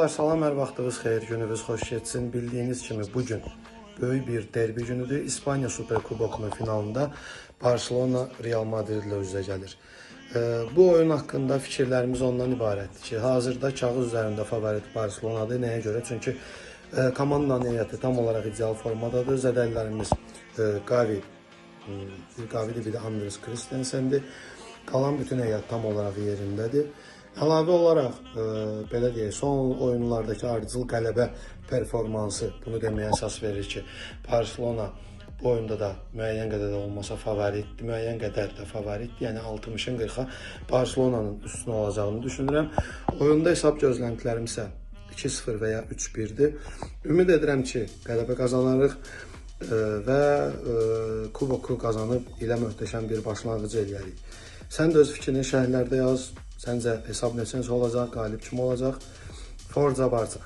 Salam, hər vaxtınız xeyir, gününüz xoş geçsin. Bildiyiniz kimi bugün böyük bir derbi günüdür. İspanya Super Kubokunun finalında Barcelona Real Madrid ilə üzə gəlir. Bu oyun haqqında fikirlərimiz ondan ibarətdir ki, hazırda kağız üzərində favorit Barcelonadır. Nəyə görə? Çünki komandanın heyəti tam olaraq ideal formadadır. Zədəlilərimiz Gavi'dir, bir də Andres Christensen'dir. Qalan bütün heyət tam olaraq yerindədir. Əlavə olaraq, belə deyək, son oyunlardakı ardıcıl qələbə performansı bunu deməyə əsas verir ki, Barcelona bu oyunda da müəyyən qədər də olmasa favoritdir, müəyyən qədər də favoritdir. Yəni 60-ın 40-a Barcelona'nın üstün olacağını düşünürəm. Oyunda hesab gözləntilərim isə 2-0 və ya 3-1-dir. Ümid edirəm ki, qələbə qazanarıq və kuboku qazanıb ilə möhtəşəm bir başlanğıc eləyərik. Sən də öz fikrini şərhlərdə yaz. Səncə hesab neçəncə olacaq, qalib kim olacaq? Forza Barça.